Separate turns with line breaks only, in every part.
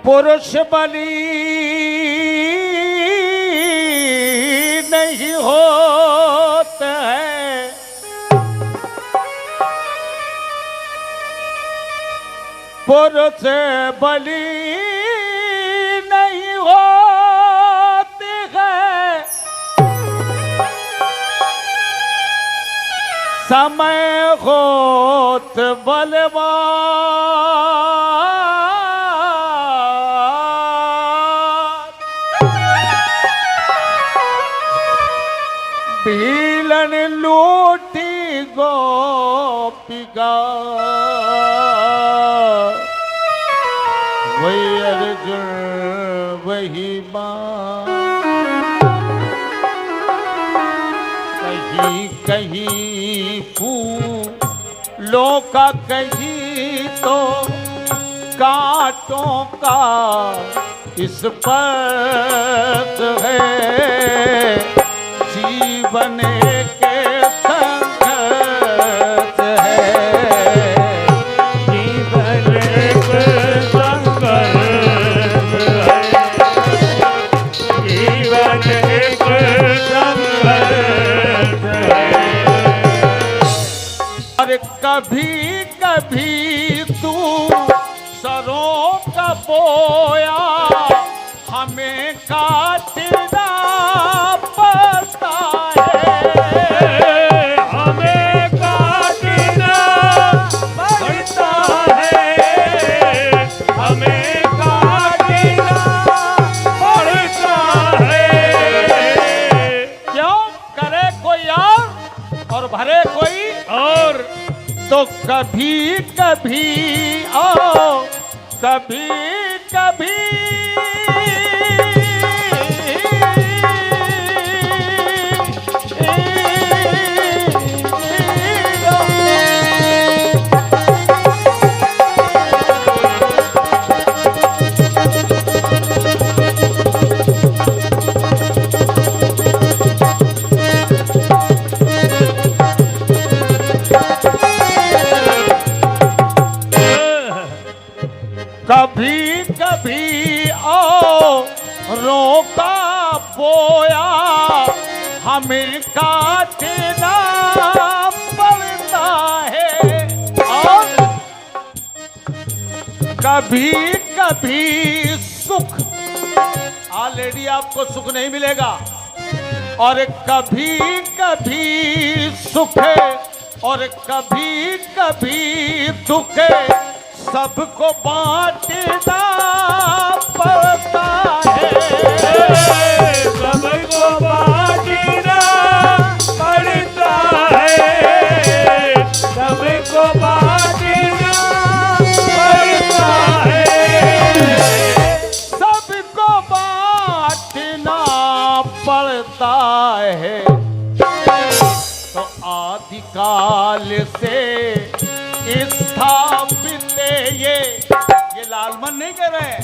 पुरुष बलि नहीं होता है, पुरुष बलि नहीं होते हैं, समय होत बलवान, भीलन लूटी गोपिका, वही अर्जुन वही मां, कहीं कहीं फूलों का कहीं तो कांटों का इस पर है, जीवन के संघर्ष है, जीवन के संघर्ष है, जीवन के संघर्ष है। और कभी कभी तू सरों का बोया हमें काटना भरे कोई और, तो कभी कभी आओ कभी कभी कभी कभी ओ रोका बोया हमें काटना पड़ता है, और कभी कभी सुख ऑलरेडी आपको सुख नहीं मिलेगा, और कभी कभी सुख और कभी कभी दुख सबको बांटना पड़ता है, सबको बांटना पड़ता है, सबको बांटना पड़ता है, सबको बांटना पड़ता है। तो आदिकाल से स्थापित ये लालमन नहीं कह रहे हैं,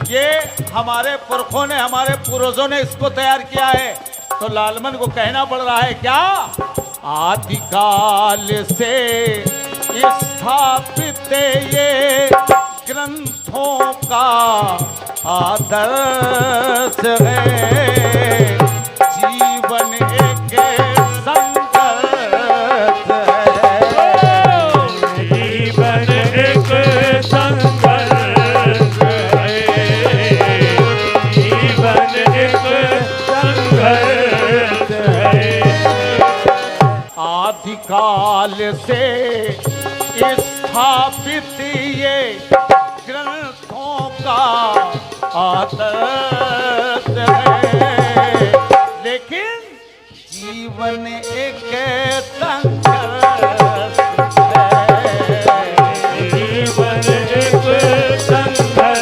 ये हमारे पुरखों ने हमारे पूर्वजों ने इसको तैयार किया है, तो लालमन को कहना पड़ रहा है क्या, आदिकाल से स्थापित ये ग्रंथों का आदर्श है, जीवन एक संघर्ष है, जीवन एक संघर्ष है, जीवन एक संघर्ष है। आदिकाल से स्थापित ये ग्रंथों का आदर्श है, लेकिन जीवन एक संघर्ष है, जीवन एक संघर्ष है,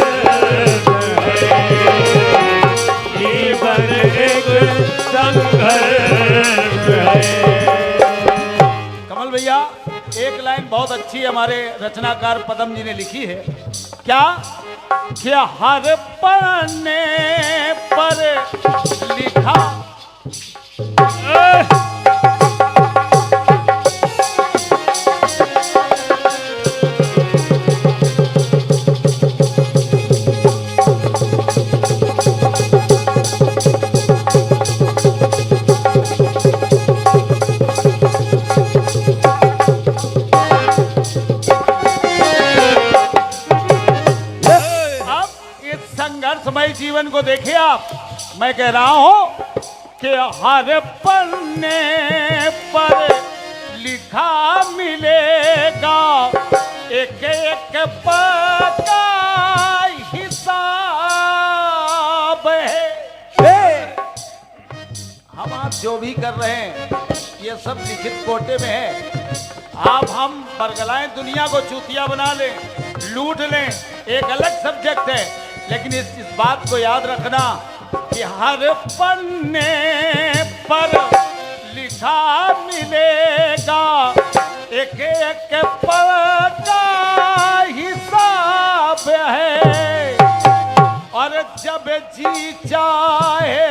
जीवन एक संघर्ष है। कमल भैया एक लाइन बहुत अच्छी हमारे रचनाकार पदम जी ने लिखी है, क्या कि हर पन्ने पर लिखा संघर्षमय जीवन को देखिए आप। मैं कह रहा हूं कि हर पन्ने पर लिखा मिलेगा एक एक पद का हिसाब है। हम आप जो भी कर रहे हैं ये सब लिखित कोटे में है। आप हम बरगलाएं, दुनिया को चूतिया बना लें, लूट लें, एक अलग सब्जेक्ट है, लेकिन इस बात को याद रखना कि हर पन्ने पर लिखा मिलेगा एक एक पद का हिसाब है। और जब जी चाहे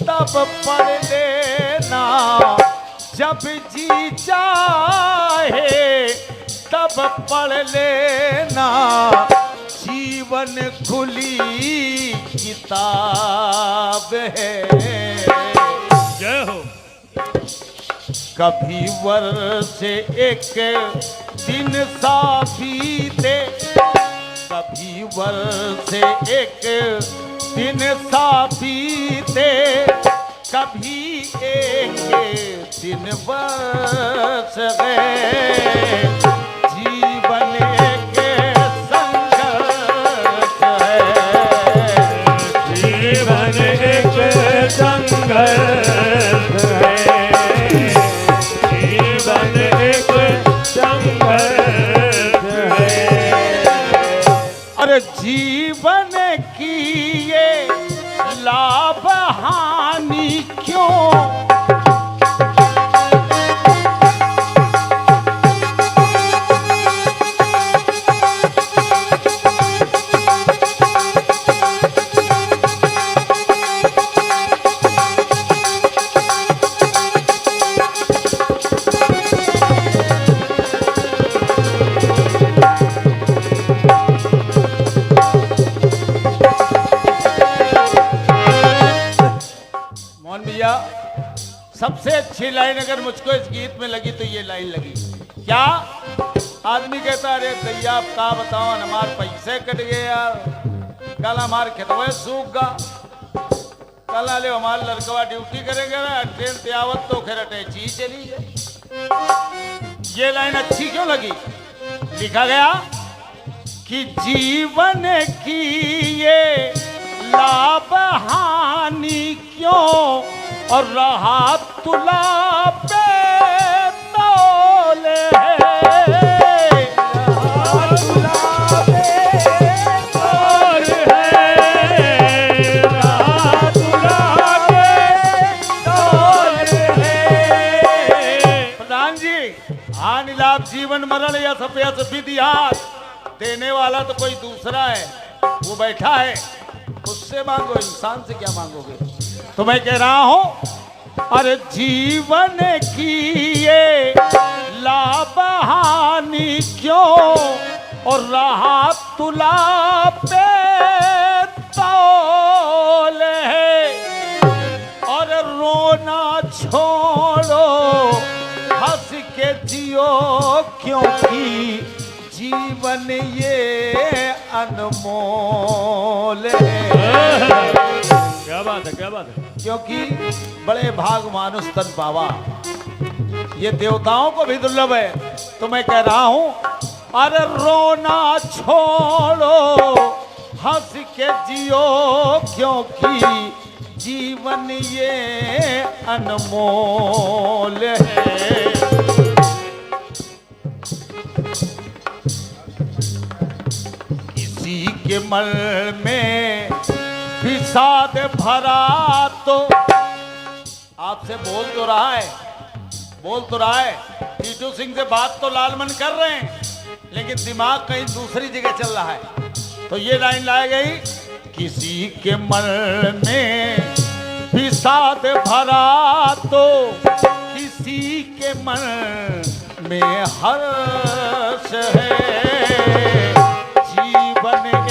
तब पढ़ लेना, जब जी चाहे तब पढ़ लेना, जीवन खुली किताब है।
जय हो।
कभी वर्ष एक दिन सा बीते, कभी वर्ष एक दिन सा बीते, कभी एक दिन वर्ष गए। जीवन एक संघर्ष है,
जीवन एक संघर्ष है, जीवन एक संघर्ष है।
और जीवन की ये लाभ हानि क्यों? सबसे अच्छी लाइन अगर मुझको इस गीत में लगी तो ये लाइन लगी। क्या आदमी कहता है, अरे भैया आप का बताओ, हमारे पैसे कट गए यार, कल हमारे खेतवे सूख गा, कल आले हमारे लड़कवा ड्यूटी करेंगे ना, ट्रेन त्यावत तो खैर अटैची चली गई। ये लाइन अच्छी क्यों लगी? लिखा गया कि जीवन की ये लाभ हानि क्यों, और रहा तुला पे तौले है, रहा तुला पे तौले है, रहा तुला पे तौले है। प्रधान जी, हानि लाभ जीवन मरण या सफेद विधियात देने वाला तो कोई दूसरा है, वो बैठा है, उससे मांगो, इंसान से क्या मांगोगे? तो मैं कह रहा हूं, अरे जीवन की ये लाभ हानि क्यों, और रहा तुला पे तौले है। और रोना छोड़ो, हंस के जियो, क्योंकि जीवन ये अनमोल है।
क्या बात है, क्या बात है।
क्योंकि बड़े भाग मानुष तन पावा, ये देवताओं को भी दुर्लभ है। तो मैं कह रहा हूं, अरे रोना छोड़ो, हंस के जियो, क्योंकि जीवन ये अनमोल है। किसी के मन में विषाद भरा तो, आपसे बोल तो रहा है, बोल तो रहा है, टीटू सिंह से बात तो लालमन कर रहे हैं, लेकिन दिमाग कहीं दूसरी जगह चल रहा है। तो ये लाइन लाई गई, किसी के मन में विषाद भरा तो, किसी के मन में हर्ष है। जीवन एक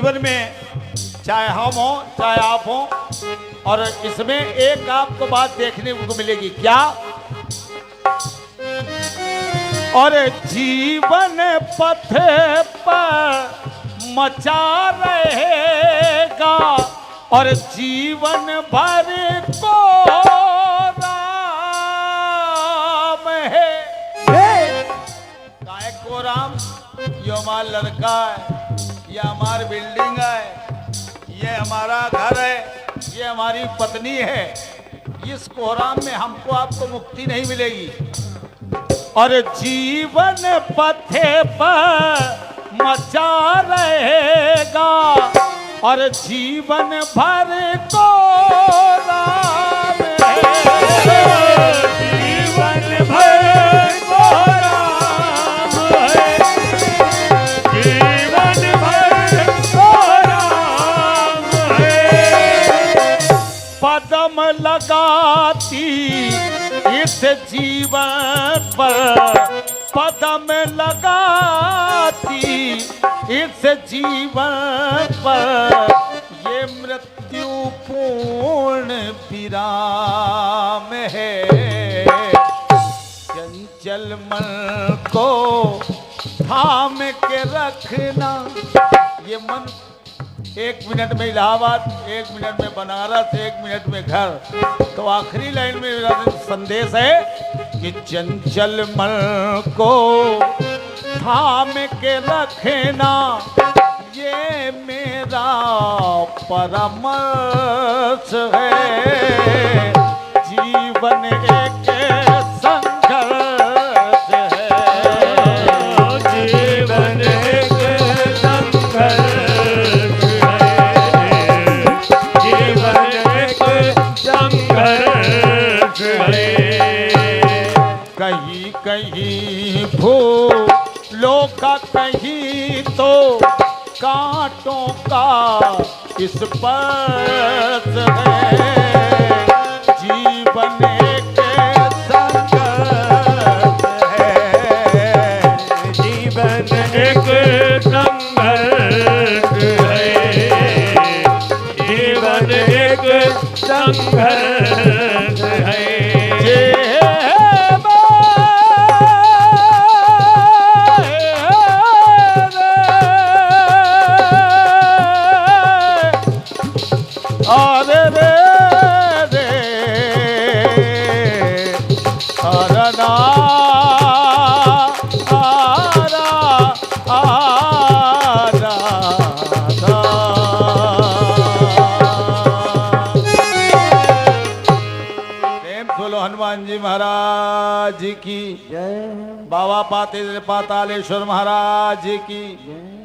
जीवन में, चाहे हम हो चाहे आप हो, और इसमें एक आपको बात देखने को मिलेगी, क्या? और जीवन पथ पर मचा रहेगा और जीवन भर को राम है। काय को राम? ये हमारा लड़का है, ये हमारी बिल्डिंग है, ये हमारा घर है, ये हमारी पत्नी है। इस कोराम में हमको आपको मुक्ति नहीं मिलेगी। और जीवन पथे पर मचा रहेगा और जीवन भर को राम है।
जीवन भर को राम है, जीवन भर को राम है।
पदम लगाती इस जीवन पर, पदम लगाती इस जीवन पर, ये मृत्यु पूर्ण विराम है। चंचल मन को थाम के रखना, ये मन 1 मिनट में इलाहाबाद, 1 मिनट में बनारस, 1 मिनट में घर। तो आखिरी लाइन में मेरा संदेश है कि चंचल मन को थाम के रखना, ये मेरा परामर्श है। जीवन एक संघर्ष है,
जीवन एक संघर्ष है, जीवन एक संघर्ष है।
कहीं कहीं फूलों का, कहीं तो कांटों का स्पर्श है। जीवन एक संघर्ष है,
जीवन एक संघर्ष है, जीवन एक संघर्ष है।
अरे रे रे अरना आरा आरा प्रेम बोलो हनुमान जी महाराज की जय, बाबा पातालेश्वर महाराज की जय।